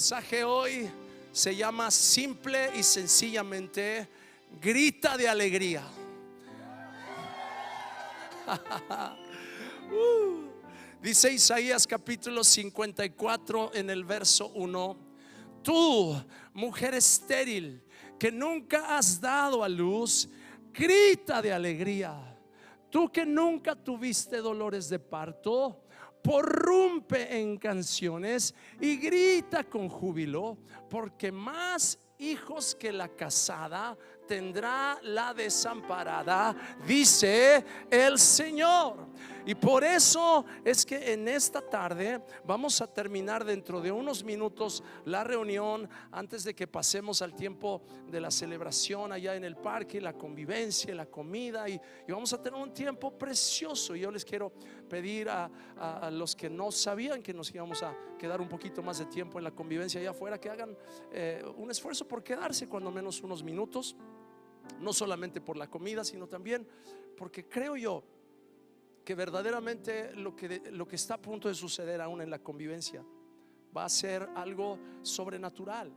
mensaje hoy se llama simple y sencillamente grita de alegría. Dice Isaías capítulo 54 en el verso 1: tú, mujer estéril, que nunca has dado a luz, grita de alegría. Tú que nunca tuviste dolores de parto, porrumpe en canciones y grita con júbilo, porque más hijos que la casada tendrá la desamparada, dice el Señor. Y por eso es que en esta tarde vamos a terminar dentro de unos minutos la reunión, antes de que pasemos al tiempo de la celebración allá en el parque, la convivencia, la comida, y vamos a tener un tiempo precioso. Y yo les quiero pedir a los que no sabían que nos íbamos a quedar un poquito más de tiempo en la convivencia allá afuera, que hagan un esfuerzo por quedarse cuando menos unos minutos, no solamente por la comida, sino también porque creo yo que verdaderamente lo que está a punto de suceder aún en la convivencia va a ser algo sobrenatural.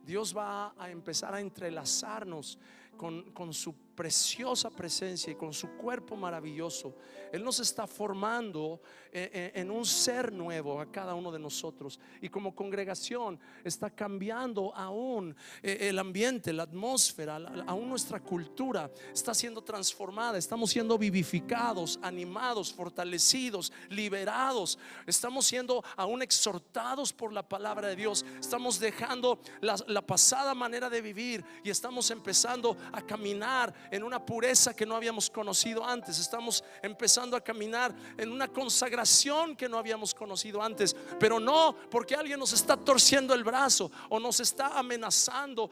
Dios va a empezar a entrelazarnos con su preciosa presencia y con su cuerpo maravilloso. Él nos está formando en un ser nuevo a cada uno de nosotros, y como congregación está cambiando aún el ambiente, la atmósfera, aún nuestra cultura está siendo transformada. Estamos siendo vivificados, animados, fortalecidos, liberados. Estamos siendo aún exhortados por la palabra de Dios. Estamos dejando la pasada manera de vivir y estamos empezando a caminar en una pureza que no habíamos conocido antes. Estamos empezando a caminar en una consagración que no habíamos conocido antes, pero no porque alguien nos está torciendo el brazo o nos está amenazando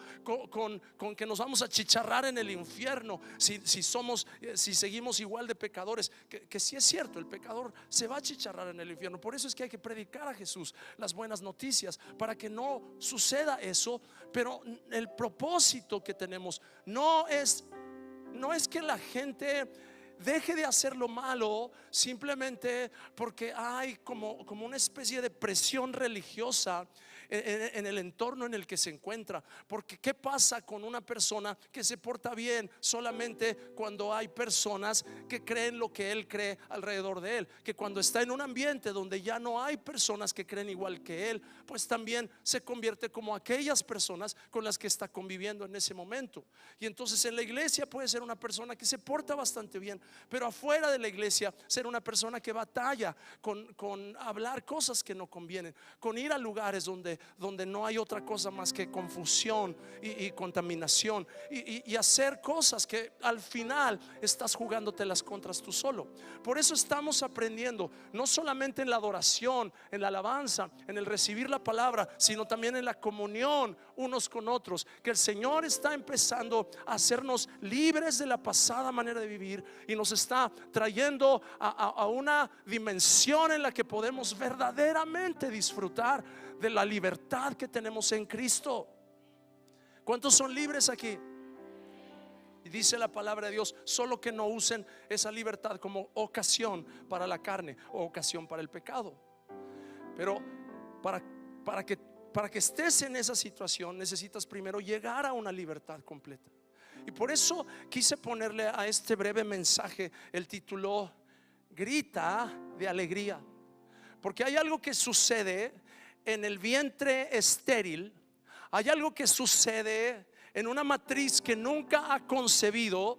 con que nos vamos a chicharrar en el infierno si seguimos igual de pecadores, que sí es cierto, el pecador se va a chicharrar en el infierno. Por eso es que hay que predicar a Jesús las buenas noticias, para que no suceda eso. Pero el propósito que tenemos no es que la gente deje de hacer lo malo simplemente porque hay como una especie de presión religiosa en el entorno en el que se encuentra. Porque ¿qué pasa con una persona que se porta bien solamente cuando hay personas que creen lo que él cree alrededor de él? Que cuando está en un ambiente donde ya no hay personas que creen igual que él, pues también se convierte como aquellas personas con las que está conviviendo en ese momento. Y entonces en la iglesia puede ser una persona que se porta bastante bien, pero afuera de la iglesia ser una persona que batalla con hablar cosas que no convienen, con ir a lugares donde no hay otra cosa más que confusión y contaminación, y hacer cosas que al final estás jugándote las contras tú solo. Por eso estamos aprendiendo, no solamente en la adoración, en la alabanza, en el recibir la palabra, sino también en la comunión unos con otros, que el Señor está empezando a hacernos libres de la pasada manera de vivir y nos está trayendo a una dimensión en la que podemos verdaderamente disfrutar de la libertad que tenemos en Cristo. ¿Cuántos son libres aquí? Y dice la palabra de Dios: solo que no usen esa libertad como ocasión para la carne o ocasión para el pecado. Pero para que estés en esa situación necesitas primero llegar a una libertad completa. Y por eso quise ponerle a este breve mensaje el título: grita de alegría. Porque hay algo que sucede en el vientre estéril, hay algo que sucede en una matriz que nunca ha concebido,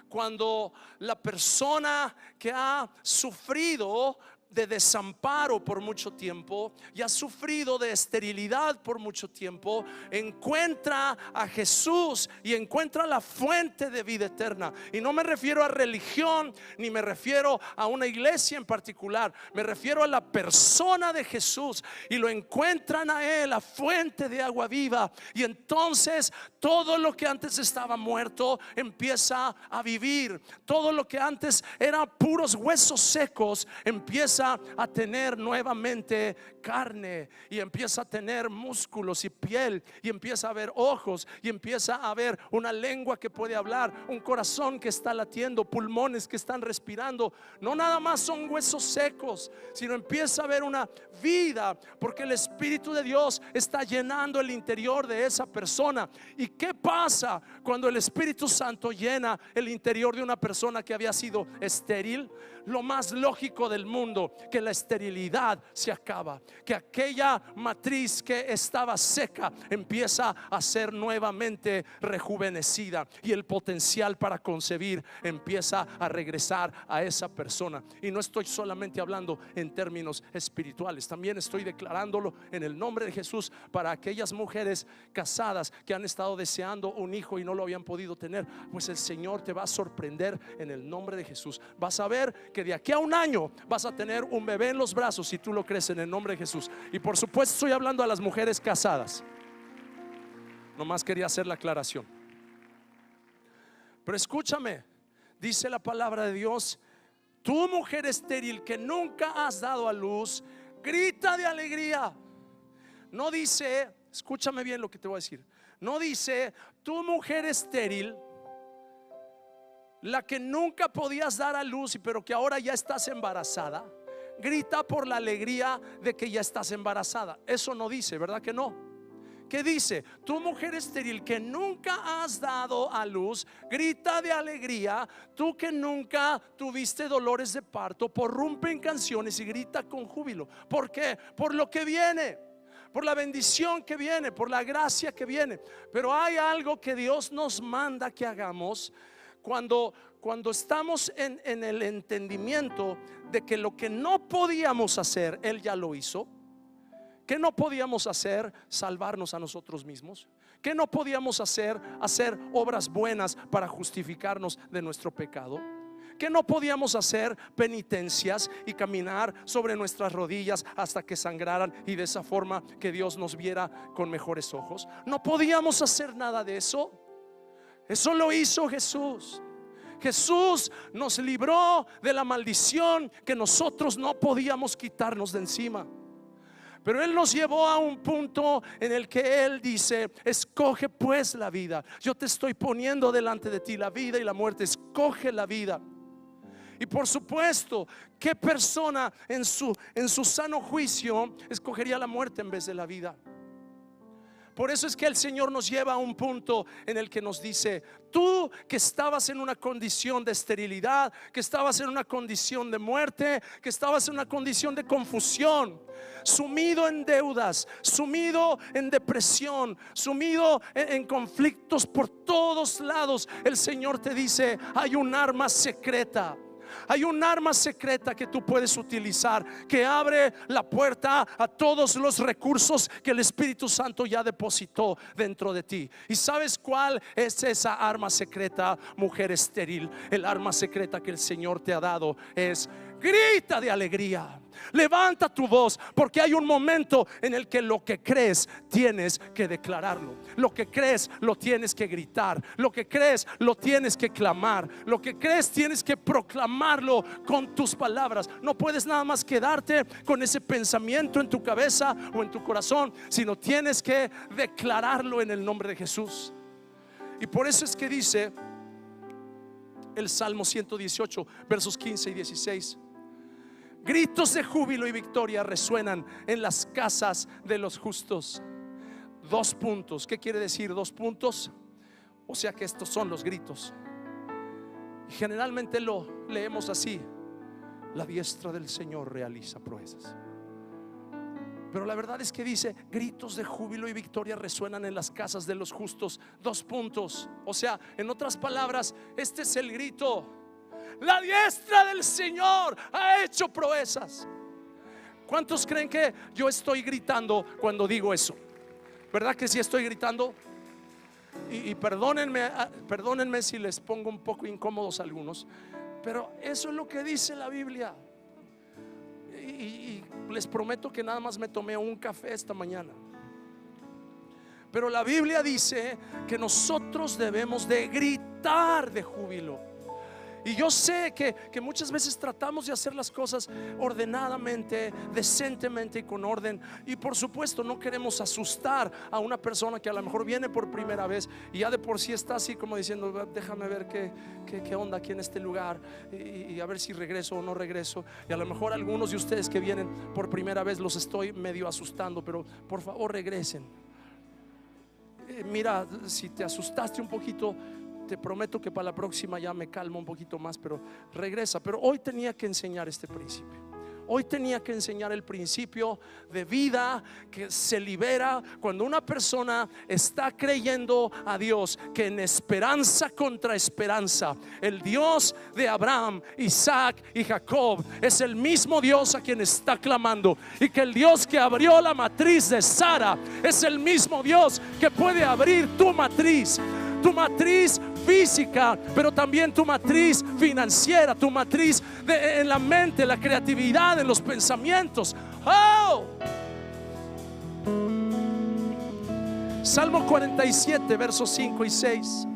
cuando la persona que ha sufrido de desamparo por mucho tiempo y ha sufrido de esterilidad por mucho tiempo, encuentra a Jesús y encuentra la fuente de vida eterna. Y no me refiero a religión, ni me refiero a una iglesia en particular, me refiero a la persona de Jesús, y lo encuentran a Él, la fuente de agua viva. Y entonces todo lo que antes estaba muerto empieza a vivir. Todo lo que antes eran puros huesos secos empieza empieza a tener nuevamente carne, y empieza a tener músculos y piel, y empieza a ver ojos, y empieza a ver una lengua que puede hablar, un corazón que está latiendo, pulmones que están respirando. No nada más son huesos secos, sino empieza a ver una vida, porque el Espíritu de Dios está llenando el interior de esa persona. ¿Y qué pasa cuando el Espíritu Santo llena el interior de una persona que había sido estéril? Lo más lógico del mundo, que la esterilidad se acaba, que aquella matriz que estaba seca empieza a ser nuevamente rejuvenecida, y el potencial para concebir empieza a regresar a esa persona. Y no estoy solamente hablando en términos espirituales, también estoy declarándolo en el nombre de Jesús para aquellas mujeres casadas que han estado deseando un hijo y no lo habían podido tener. Pues el Señor te va a sorprender en el nombre de Jesús. Vas a ver que de aquí a un año vas a tener un bebé en los brazos, si tú lo crees, en el nombre de Jesús. Y por supuesto estoy hablando a las mujeres casadas. Nomás quería hacer la aclaración. Pero escúchame, dice la palabra de Dios: tú, mujer estéril que nunca has dado a luz, grita de alegría. No dice, escúchame bien lo que te voy a decir, no dice: tú, mujer estéril, la que nunca podías dar a luz pero que ahora ya estás embarazada, grita por la alegría de que ya estás embarazada. Eso no dice, ¿verdad que no? ¿Qué dice? Tú, mujer estéril que nunca has dado a luz, grita de alegría. Tú que nunca tuviste dolores de parto, prorrumpe en canciones y grita con júbilo. ¿Por qué? Por lo que viene, por la bendición que viene, por la gracia que viene. Pero hay algo que Dios nos manda que hagamos cuando estamos en el entendimiento de que lo que no podíamos hacer, Él ya lo hizo. ¿Qué no podíamos hacer? Salvarnos a nosotros mismos. ¿Qué no podíamos hacer? Hacer obras buenas para justificarnos de nuestro pecado. ¿Qué no podíamos hacer? Penitencias y caminar sobre nuestras rodillas hasta que sangraran, y de esa forma que Dios nos viera con mejores ojos. No podíamos hacer nada de eso. Eso lo hizo Jesús. Jesús nos libró de la maldición que nosotros no podíamos quitarnos de encima. Pero Él nos llevó a un punto en el que Él dice: escoge pues la vida. Yo te estoy poniendo delante de ti la vida y la muerte. Escoge la vida. Y por supuesto, ¿qué persona en su sano juicio escogería la muerte en vez de la vida? Por eso es que el Señor nos lleva a un punto en el que nos dice: tú que estabas en una condición de esterilidad, que estabas en una condición de muerte, que estabas en una condición de confusión, sumido en deudas, sumido en depresión, sumido en conflictos por todos lados, el Señor te dice: hay un arma secreta. Hay un arma secreta que tú puedes utilizar, que abre la puerta a todos los recursos que el Espíritu Santo ya depositó dentro de ti. ¿Y sabes cuál es esa arma secreta, mujer estéril? El arma secreta que el Señor te ha dado es: grita de alegría. Levanta tu voz, porque hay un momento en el que lo que crees tienes que declararlo. Lo que crees lo tienes que gritar. Lo que crees lo tienes que clamar. Lo que crees tienes que proclamarlo con tus palabras. No puedes nada más quedarte con ese pensamiento en tu cabeza o en tu corazón, sino tienes que declararlo en el nombre de Jesús. Y por eso es que dice el Salmo 118 versos 15 y 16: gritos de júbilo y victoria resuenan en las casas de los justos. 2 puntos. ¿Qué quiere decir 2 puntos? O sea que estos son los gritos. Y generalmente lo leemos así: la diestra del Señor realiza proezas. Pero la verdad es que dice: gritos de júbilo y victoria resuenan en las casas de los justos. 2 puntos. O sea, en otras palabras, este es el grito: la diestra del Señor ha hecho proezas. ¿Cuántos creen que yo estoy gritando cuando digo eso? ¿Verdad que sí estoy gritando? Y perdónenme si les pongo un poco incómodos a algunos, pero eso es lo que dice la Biblia. Y les prometo que nada más me tomé un café esta mañana. Pero la Biblia dice que nosotros debemos de gritar de júbilo. Y yo sé que muchas veces tratamos de hacer las cosas ordenadamente, decentemente y con orden. Y por supuesto no queremos asustar a una persona que a lo mejor viene por primera vez y ya de por sí está así como diciendo: déjame ver qué onda aquí en este lugar, y a ver si regreso o no regreso. Y a lo mejor algunos de ustedes que vienen por primera vez los estoy medio asustando, pero por favor regresen. Mira, si te asustaste un poquito, te prometo que para la próxima ya me calmo un poquito más, pero regresa. Pero hoy tenía que enseñar este principio. Hoy tenía que enseñar el principio de vida que se libera cuando una persona está creyendo a Dios, que en esperanza contra esperanza, el Dios de Abraham, Isaac y Jacob es el mismo Dios a quien está clamando, y que el Dios que abrió la matriz de Sara es el mismo Dios que puede abrir tu matriz física, pero también tu matriz financiera, tu matriz en la mente, la creatividad, en los pensamientos. Salmo 47, versos 5 y 6.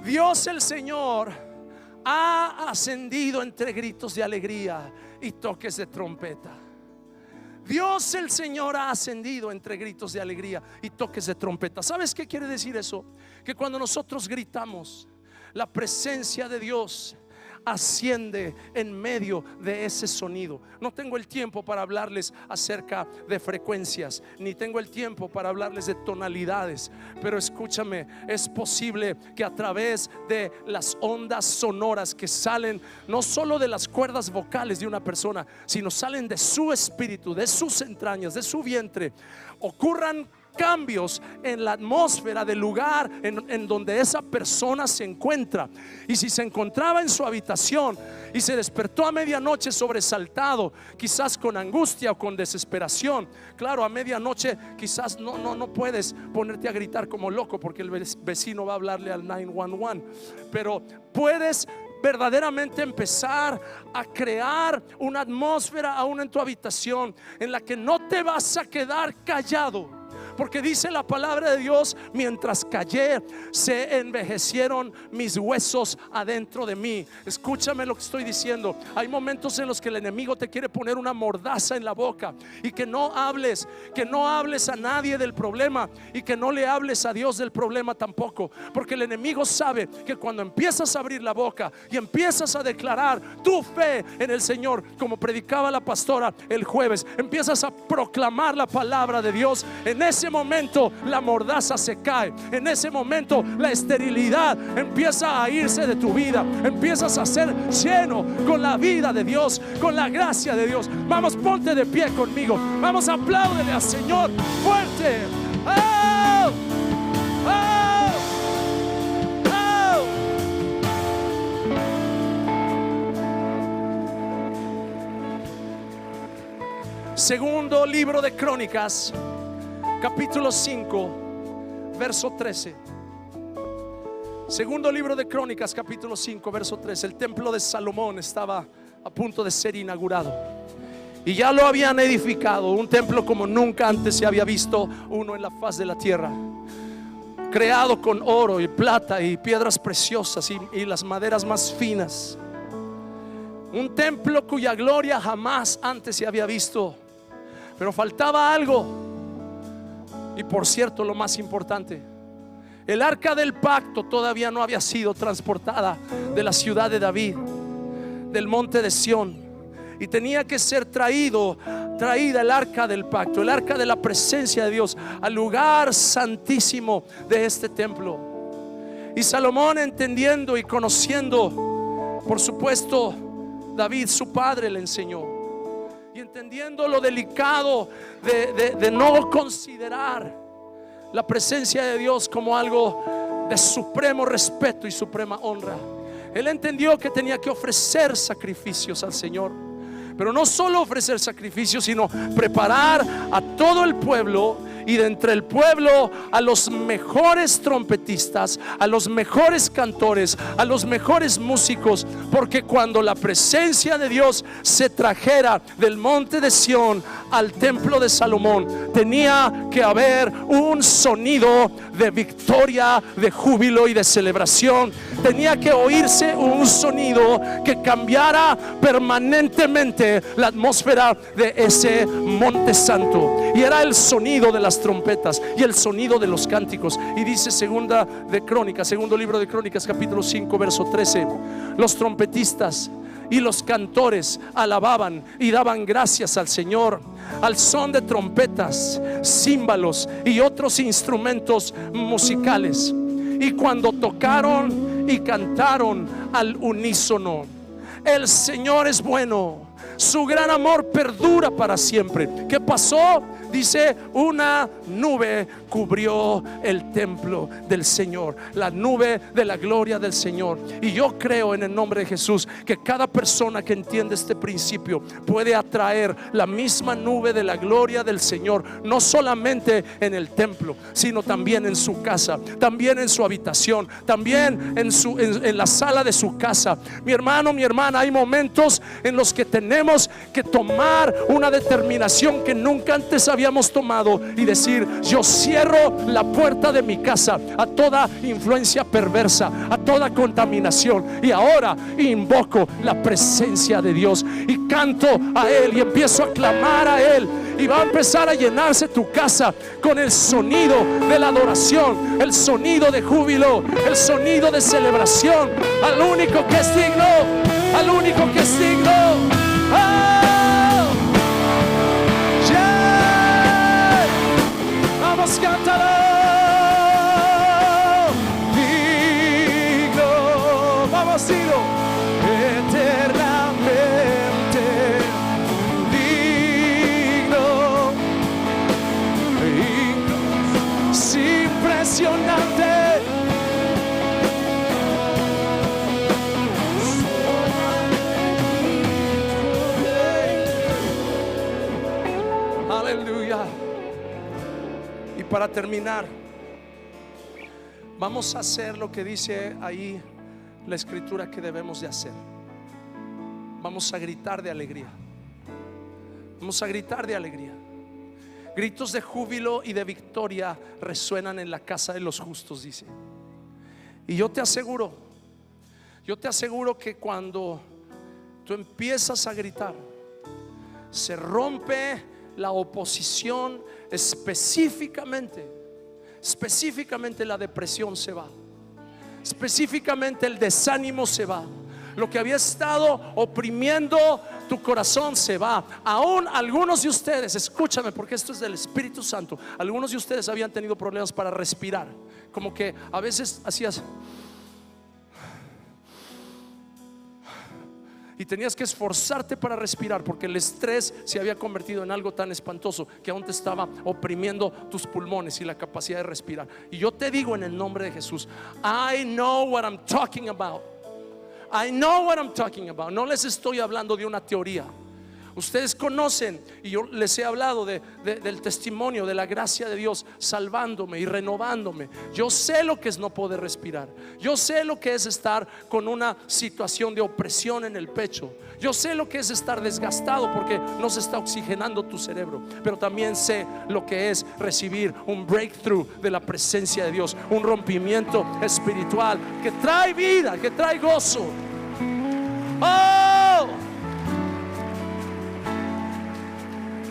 Dios el Señor ha ascendido entre gritos de alegría y toques de trompeta. Dios el Señor ha ascendido entre gritos de alegría y toques de trompeta. ¿Sabes qué quiere decir eso? Que cuando nosotros gritamos, la presencia de Dios asciende en medio de ese sonido. No tengo el tiempo para hablarles acerca de frecuencias, ni tengo el tiempo para hablarles de tonalidades, pero escúchame, es posible que a través de las ondas sonoras que salen no solo de las cuerdas vocales de una persona, sino salen de su espíritu, de sus entrañas, de su vientre, ocurran cambios en la atmósfera del lugar en donde esa persona se encuentra. Y si se encontraba en su habitación y se despertó a medianoche sobresaltado, quizás con angustia o con desesperación, claro, a medianoche quizás no puedes ponerte a gritar como loco porque el vecino va a hablarle al 911, pero puedes verdaderamente empezar a crear una atmósfera aún en tu habitación en la que no te vas a quedar callado. Porque dice la palabra de Dios: mientras callé, se envejecieron mis huesos adentro de mí. Escúchame lo que estoy diciendo. Hay momentos en los que el enemigo te quiere poner una mordaza en la boca, y que no hables a nadie del problema, y que no le hables a Dios del problema tampoco. Porque el enemigo sabe que cuando empiezas a abrir la boca y empiezas a declarar tu fe en el Señor, como predicaba la pastora el jueves, empiezas a proclamar la palabra de Dios, en ese momento la mordaza se cae. En ese momento la esterilidad empieza a irse de tu vida. Empiezas a ser lleno con la vida de Dios, con la gracia de Dios. Vamos, ponte de pie conmigo. Vamos, apláudele al Señor fuerte. ¡Oh! ¡Oh! ¡Oh! Segundo libro de Crónicas, capítulo 5, verso 13. Segundo libro de Crónicas, capítulo 5, verso 13. El templo de Salomón estaba a punto de ser inaugurado, y ya lo habían edificado, un templo como nunca antes se había visto uno en la faz de la tierra, creado con oro y plata y piedras preciosas y las maderas más finas. Un templo cuya gloria jamás antes se había visto. Pero faltaba algo. Y por cierto, lo más importante, el arca del pacto todavía no había sido transportada de la ciudad de David, del monte de Sión, y tenía que ser traída el arca del pacto, el arca de la presencia de Dios, al lugar santísimo de este templo. Y Salomón, entendiendo y conociendo, por supuesto, David su padre le enseñó, y entendiendo lo delicado de no considerar la presencia de Dios como algo de supremo respeto y suprema honra, él entendió que tenía que ofrecer sacrificios al Señor. Pero no solo ofrecer sacrificios, sino preparar a todo el pueblo, y de entre el pueblo a los mejores trompetistas, a los mejores cantores, a los mejores músicos. Porque cuando la presencia de Dios se trajera del monte de Sión al templo de Salomón, tenía que haber un sonido de victoria, de júbilo y de celebración. tenía que oírse un sonido que cambiara permanentemente la atmósfera de ese monte santo, y era el sonido de las trompetas y el sonido de los cánticos. Y dice segundo libro de Crónicas, capítulo 5, verso 13: los trompetistas y los cantores alababan y daban gracias al Señor al son de trompetas, címbalos y otros instrumentos musicales. Y cuando tocaron y cantaron al unísono: el Señor es bueno, su gran amor perdura para siempre. ¿Qué pasó? Dice: una nube cubrió el templo del Señor, la nube de la gloria del Señor. Y yo creo en el nombre de Jesús que cada persona que entiende este principio puede atraer la misma nube de la gloria del Señor, no solamente en el templo, sino también en su casa, también en su habitación, también en la sala de su casa. Mi hermano, mi hermana, hay momentos en los que tenemos que tomar una determinación que nunca antes habíamos tomado y decir: yo cierro la puerta de mi casa a toda influencia perversa, a toda contaminación, y ahora invoco la presencia de Dios y canto a Él y empiezo a clamar a Él, y va a empezar a llenarse tu casa con el sonido de la adoración, el sonido de júbilo, el sonido de celebración al único que es digno, al único que es digno. Vamos, cántalo. Digno, vamos, dilo. Eternamente digno, es impresionante. Aleluya. Y para terminar, vamos a hacer lo que dice ahí la escritura que debemos de hacer. Vamos a gritar de alegría. Vamos a gritar de alegría. Gritos de júbilo y de victoria resuenan en la casa de los justos, dice. Y yo te aseguro que cuando tú empiezas a gritar, se rompe la oposición. Específicamente la depresión se va, específicamente el desánimo se va, lo que había estado oprimiendo tu corazón se va. Aún algunos de ustedes, escúchame porque esto es del Espíritu Santo, algunos de ustedes habían tenido problemas para respirar, como que a veces hacías y tenías que esforzarte para respirar, porque el estrés se había convertido en algo tan espantoso que aún te estaba oprimiendo tus pulmones y la capacidad de respirar. Y yo te digo en el nombre de Jesús: I know what I'm talking about. I know what I'm talking about. No les estoy hablando de una teoría. Ustedes conocen, y yo les he hablado del testimonio de la gracia de Dios salvándome y renovándome. Yo sé lo que es no poder respirar. Yo sé lo que es estar con una situación de opresión en el pecho. Yo sé lo que es estar desgastado porque no se está oxigenando tu cerebro. Pero también sé lo que es recibir un breakthrough de la presencia de Dios, un rompimiento espiritual que trae vida, que trae gozo. ¡Oh!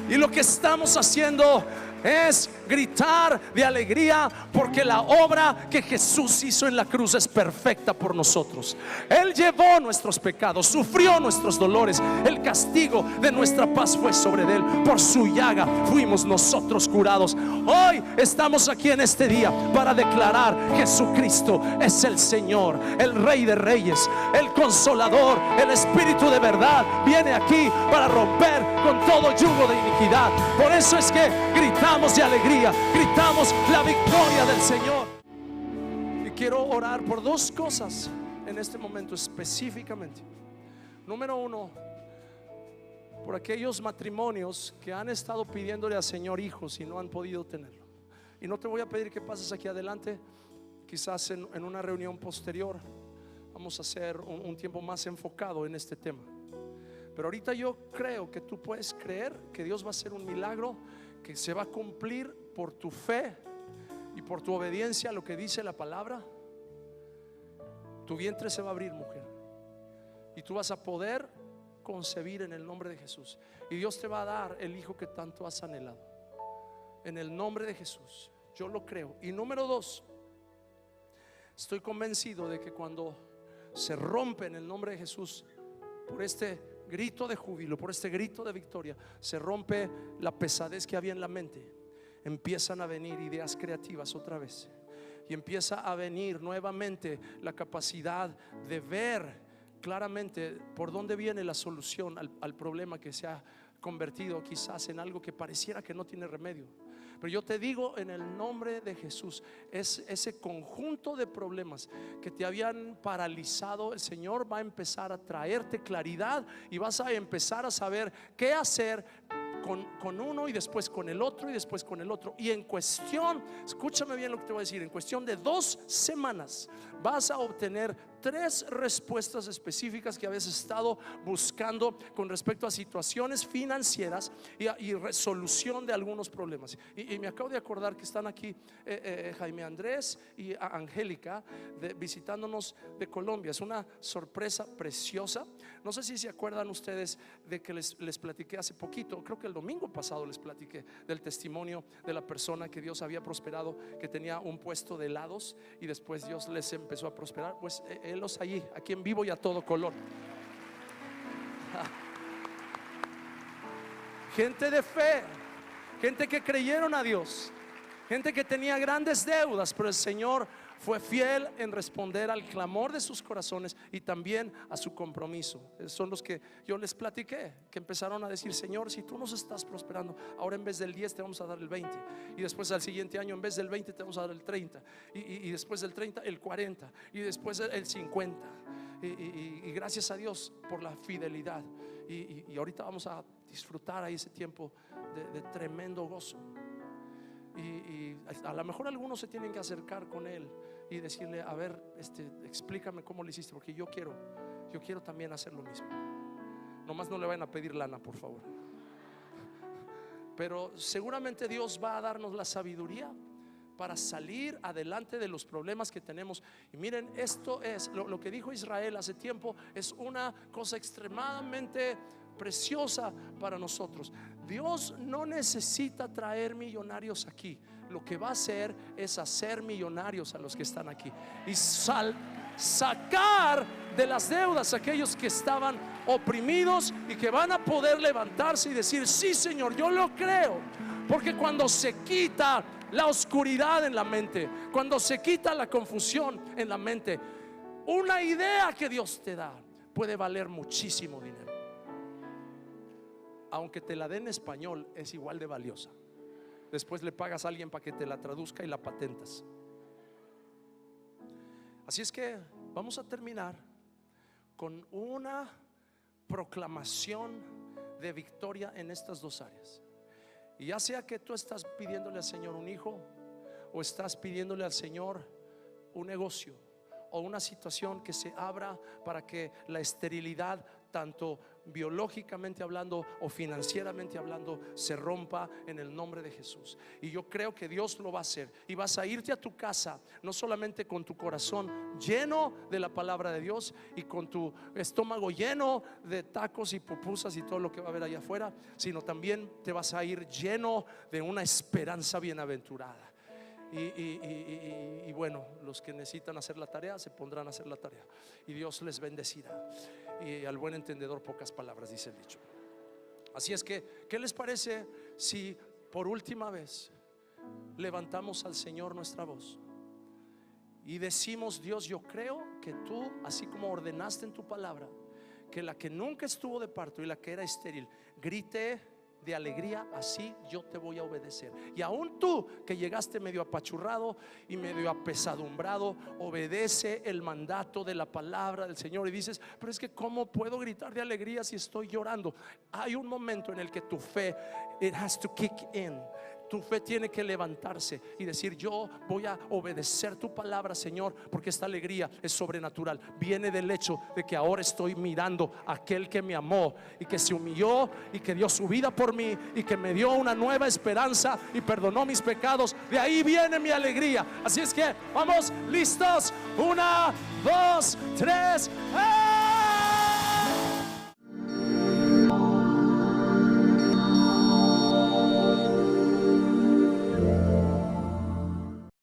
Y lo que estamos haciendo es gritar de alegría, porque la obra que Jesús hizo en la cruz es perfecta por nosotros. Él llevó nuestros pecados, sufrió nuestros dolores, el castigo de nuestra paz fue sobre él, por su llaga fuimos nosotros curados. Hoy estamos aquí en este día para declarar: Jesucristo es el Señor, el Rey de Reyes, el Consolador, el Espíritu de verdad viene aquí para romper con todo yugo de iniquidad. Por eso es que gritamos de alegría, gritamos la victoria del Señor. Y quiero orar por dos cosas en este momento específicamente. Número uno, por aquellos matrimonios que han estado pidiéndole al Señor hijos y no han podido tenerlo. Y no te voy a pedir que pases aquí adelante, quizás en una reunión posterior vamos a hacer un tiempo más enfocado en este tema. Pero ahorita yo creo que tú puedes creer que Dios va a hacer un milagro que se va a cumplir por tu fe y por tu obediencia a lo que dice la palabra. Tu vientre se va a abrir, mujer, y tú vas a poder concebir en el nombre de Jesús. Y Dios te va a dar el hijo que tanto has anhelado, en el nombre de Jesús. Yo lo creo. Y número 2, estoy convencido de que cuando se rompe en el nombre de Jesús, por este grito de júbilo, por este grito de victoria, se rompe la pesadez que había en la mente. Empiezan a venir ideas creativas otra vez, y empieza a venir nuevamente la capacidad de ver claramente por dónde viene la solución al problema que se ha convertido quizás en algo que pareciera que no tiene remedio. Pero yo te digo en el nombre de Jesús, es ese conjunto de problemas que te habían paralizado, el Señor va a empezar a traerte claridad y vas a empezar a saber qué hacer con uno, y después con el otro, y después con el otro. Y en cuestión, escúchame bien lo que te voy a decir, en cuestión de 2 semanas vas a obtener 3 respuestas específicas que habías estado buscando con respecto a situaciones financieras y resolución de algunos problemas. Y me acabo de acordar que están aquí Jaime Andrés y Angélica visitándonos de Colombia. Es una sorpresa preciosa. No sé si se acuerdan ustedes de que les platiqué hace poquito, creo que el domingo pasado les platiqué del testimonio de la persona que Dios había prosperado, que tenía un puesto de helados y después Dios les empezó a prosperar. Pues los allí, aquí en vivo y a todo color. Gente de fe, gente que creyeron a Dios, gente que tenía grandes deudas, pero el Señor fue fiel en responder al clamor de sus corazones y también a su compromiso. Son los que yo les platiqué, que empezaron a decir: Señor, si tú nos estás prosperando, ahora en vez del 10 te vamos a dar el 20, y después al siguiente año en vez del 20 te vamos a dar el 30, y después del 30 el 40, y después el 50. Y gracias a Dios por la fidelidad. Y ahorita vamos a disfrutar ahí ese tiempo de tremendo gozo. Y a lo mejor algunos se tienen que acercar con él y decirle: a ver, explícame cómo lo hiciste, porque yo quiero también hacer lo mismo. Nomás no le vayan a pedir lana, por favor. Pero seguramente Dios va a darnos la sabiduría para salir adelante de los problemas que tenemos. Y miren, esto es lo que dijo Israel hace tiempo, es una cosa extremadamente preciosa para nosotros. Dios no necesita traer millonarios aquí. Lo que va a hacer es hacer millonarios a los que están aquí y sacar de las deudas a aquellos que estaban oprimidos y que van a poder levantarse y decir: sí, Señor, yo lo creo. Porque cuando se quita la oscuridad en la mente, cuando se quita la confusión en la mente, una idea que Dios te da puede valer muchísimo dinero. Aunque te la den en español, es igual de valiosa. Después le pagas a alguien para que te la traduzca y la patentas. Así es que vamos a terminar con una proclamación de victoria en estas 2 áreas. Y ya sea que tú estás pidiéndole al Señor un hijo, o estás pidiéndole al Señor un negocio, o una situación que se abra para que la esterilidad, tanto biológicamente hablando o financieramente hablando, se rompa en el nombre de Jesús. Y yo creo que Dios lo va a hacer. Y vas a irte a tu casa no solamente con tu corazón lleno de la palabra de Dios y con tu estómago lleno de tacos y pupusas y todo lo que va a haber allá afuera, sino también te vas a ir lleno de una esperanza bienaventurada. Y bueno, los que necesitan hacer la tarea se pondrán a hacer la tarea, y Dios les bendecirá. Y al buen entendedor pocas palabras, dice el dicho. Así es que, ¿qué les parece si por última vez levantamos al Señor nuestra voz y decimos: Dios, yo creo que tú, así como ordenaste en tu palabra, que la que nunca estuvo de parto y la que era estéril grite de alegría, así yo te voy a obedecer. Y aún tú que llegaste medio apachurrado y medio apesadumbrado, obedece el mandato de la palabra del Señor. Y dices: pero es que ¿cómo puedo gritar de alegría si estoy llorando? Hay un momento en el que tu fe, it has to kick in. tu fe tiene que levantarse y decir: yo voy a obedecer tu palabra, Señor, porque esta alegría es sobrenatural. Viene del hecho de que ahora estoy mirando a aquel que me amó y que se humilló y que dio su vida por mí y que me dio una nueva esperanza y perdonó mis pecados. De ahí viene mi alegría. Así es que vamos, listos, 1, 2, 3. ¡Hey!